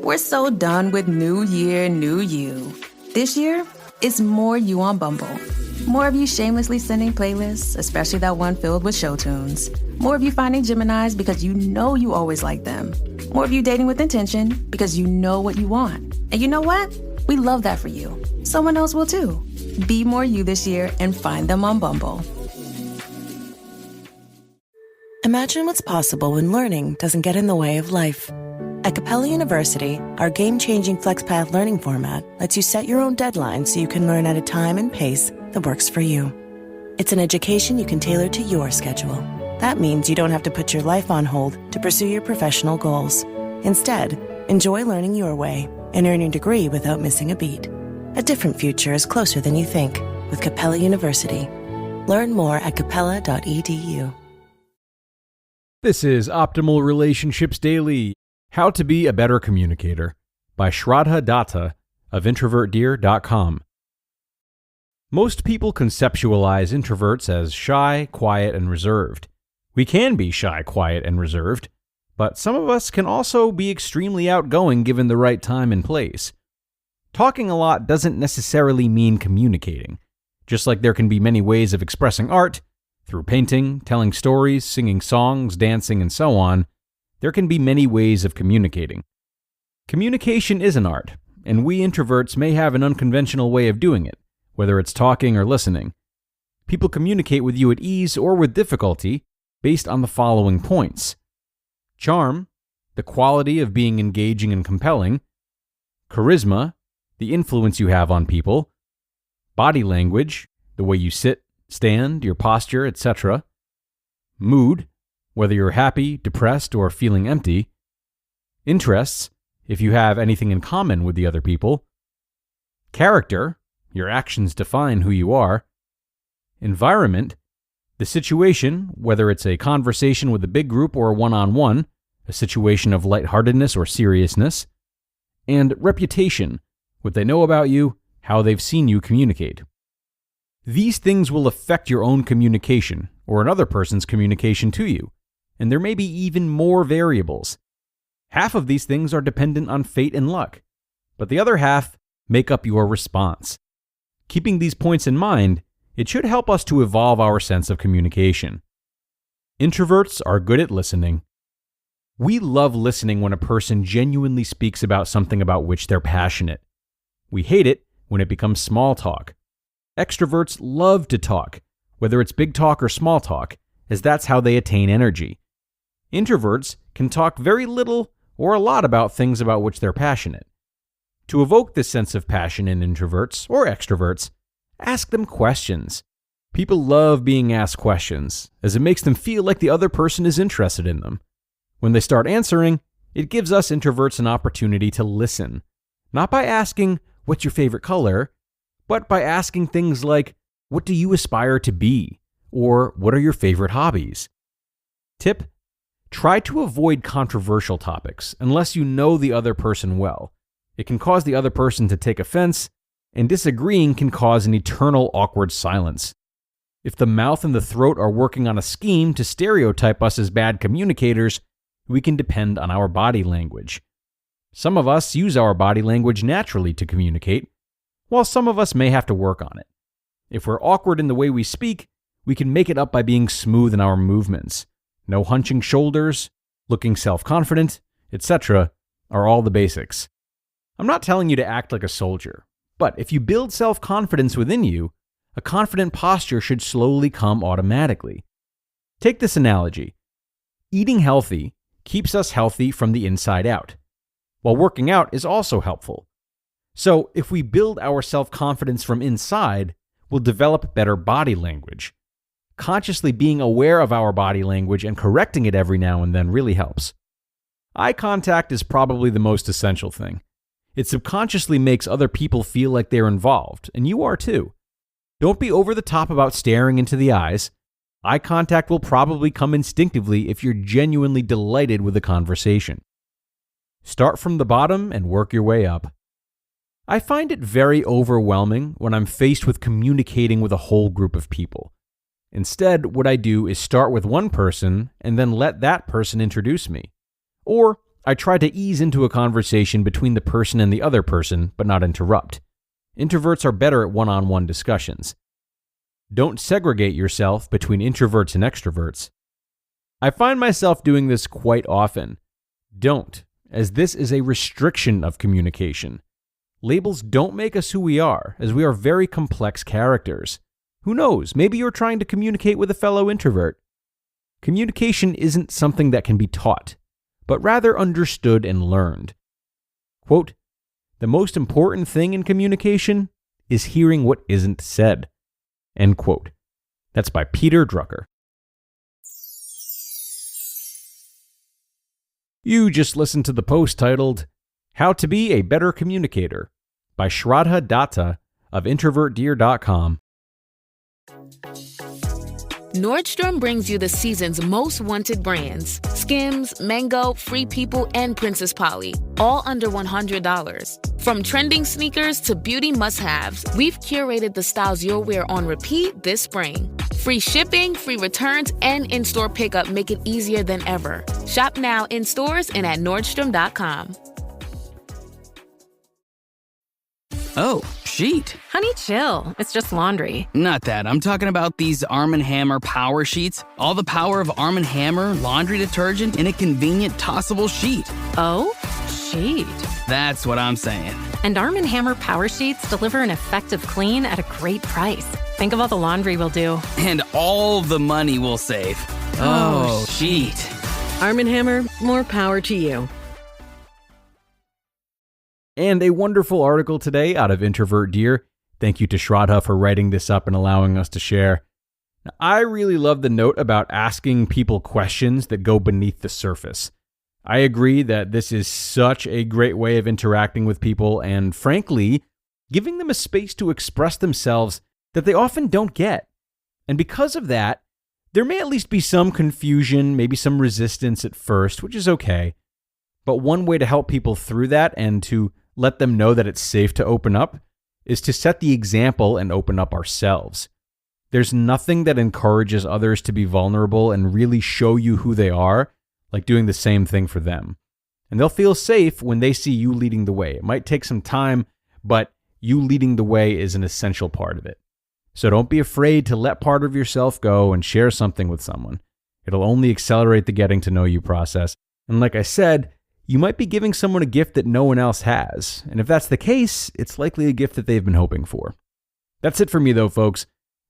We're so done with new year, new you. This year, it's more you on Bumble. More of you shamelessly sending playlists, especially that one filled with show tunes. More of you finding Geminis because you know you always like them. More of you dating with intention because you know what you want. And you know what? We love that for you. Someone else will too. Be more you this year and find them on Bumble. Imagine what's possible when learning doesn't get in the way of life. At Capella University, our game-changing FlexPath learning format lets you set your own deadlines so you can learn at a time and pace that works for you. It's an education you can tailor to your schedule. That means you don't have to put your life on hold to pursue your professional goals. Instead, enjoy learning your way and earn your degree without missing a beat. A different future is closer than you think with Capella University. Learn more at capella.edu. This is Optimal Relationships Daily, How to Be a Better Communicator by Shraddha Datta of introvertdear.com. Most people conceptualize introverts as shy, quiet, and reserved. We can be shy, quiet, and reserved, but some of us can also be extremely outgoing given the right time and place. Talking a lot doesn't necessarily mean communicating. Just like there can be many ways of expressing art, through painting, telling stories, singing songs, dancing, and so on, there can be many ways of communicating. Communication is an art, and we introverts may have an unconventional way of doing it, whether it's talking or listening. People communicate with you at ease or with difficulty based on the following points: charm, the quality of being engaging and compelling; charisma, the influence you have on people; body language, the way you sit, stand, your posture, etc.; mood, whether you're happy, depressed, or feeling empty; interests, if you have anything in common with the other people; character, your actions define who you are; environment, the situation, whether it's a conversation with a big group or a one-on-one, a situation of lightheartedness or seriousness; and reputation, what they know about you, how they've seen you communicate. These things will affect your own communication or another person's communication to you, and there may be even more variables. Half of these things are dependent on fate and luck, but the other half make up your response. Keeping these points in mind, it should help us to evolve our sense of communication. Introverts are good at listening. We love listening when a person genuinely speaks about something about which they're passionate. We hate it when it becomes small talk. Extroverts love to talk, whether it's big talk or small talk, as that's how they attain energy. Introverts can talk very little or a lot about things about which they're passionate. To evoke this sense of passion in introverts or extroverts, ask them questions. People love being asked questions, as it makes them feel like the other person is interested in them. When they start answering, it gives us introverts an opportunity to listen, not by asking, "What's your favorite color?" but by asking things like, "What do you aspire to be?" or "What are your favorite hobbies?" Tip: try to avoid controversial topics unless you know the other person well. It can cause the other person to take offense, and disagreeing can cause an eternal awkward silence. If the mouth and the throat are working on a scheme to stereotype us as bad communicators, we can depend on our body language. Some of us use our body language naturally to communicate, while some of us may have to work on it. If we're awkward in the way we speak, we can make it up by being smooth in our movements. No hunching shoulders, looking self-confident, etc. are all the basics. I'm not telling you to act like a soldier, but if you build self-confidence within you, a confident posture should slowly come automatically. Take this analogy. Eating healthy keeps us healthy from the inside out, while working out is also helpful. So if we build our self-confidence from inside, we'll develop better body language. Consciously being aware of our body language and correcting it every now and then really helps. Eye contact is probably the most essential thing. It subconsciously makes other people feel like they're involved, and you are too. Don't be over the top about staring into the eyes. Eye contact will probably come instinctively if you're genuinely delighted with the conversation. Start from the bottom and work your way up. I find it very overwhelming when I'm faced with communicating with a whole group of people. Instead, what I do is start with one person and then let that person introduce me. Or I try to ease into a conversation between the person and the other person, but not interrupt. Introverts are better at one-on-one discussions. Don't segregate yourself between introverts and extroverts. I find myself doing this quite often. Don't, as this is a restriction of communication. Labels don't make us who we are, as we are very complex characters. Who knows, maybe you're trying to communicate with a fellow introvert. Communication isn't something that can be taught, but rather understood and learned. Quote, "The most important thing in communication is hearing what isn't said." End quote. That's by Peter Drucker. You just listened to the post titled, "How to Be a Better Communicator" by Shraddha Datta of introvertdear.com. Nordstrom brings you the season's most wanted brands. Skims, Mango, Free People, and Princess Polly. All under $100. From trending sneakers to beauty must-haves, we've curated the styles you'll wear on repeat this spring. Free shipping, free returns, and in-store pickup make it easier than ever. Shop now in stores and at Nordstrom.com. Oh, sheet. Honey, chill. It's just laundry. Not that. I'm talking about these Arm & Hammer Power Sheets. All the power of Arm & Hammer laundry detergent in a convenient tossable sheet. Oh, sheet. That's what I'm saying. And Arm & Hammer Power Sheets deliver an effective clean at a great price. Think of all the laundry we'll do. And all the money we'll save. Oh, sheet. Arm & Hammer, more power to you. And a wonderful article today out of Introvert Dear. Thank you to Shraddha for writing this up and allowing us to share. Now, I really love the note about asking people questions that go beneath the surface. I agree that this is such a great way of interacting with people and, frankly, giving them a space to express themselves that they often don't get. And because of that, there may at least be some confusion, maybe some resistance at first, which is okay. But one way to help people through that and to let them know that it's safe to open up is to set the example and open up ourselves. There's nothing that encourages others to be vulnerable and really show you who they are like doing the same thing for them. And they'll feel safe when they see you leading the way. It might take some time, but you leading the way is an essential part of it. So don't be afraid to let part of yourself go and share something with someone. It'll only accelerate the getting to know you process. And like I said, you might be giving someone a gift that no one else has. And if that's the case, it's likely a gift that they've been hoping for. That's it for me though, folks.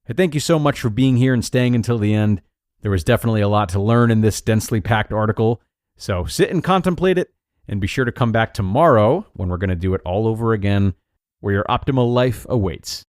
I thank you so much for being here and staying until the end. There was definitely a lot to learn in this densely packed article. So sit and contemplate it, and be sure to come back tomorrow when we're going to do it all over again, where your optimal life awaits.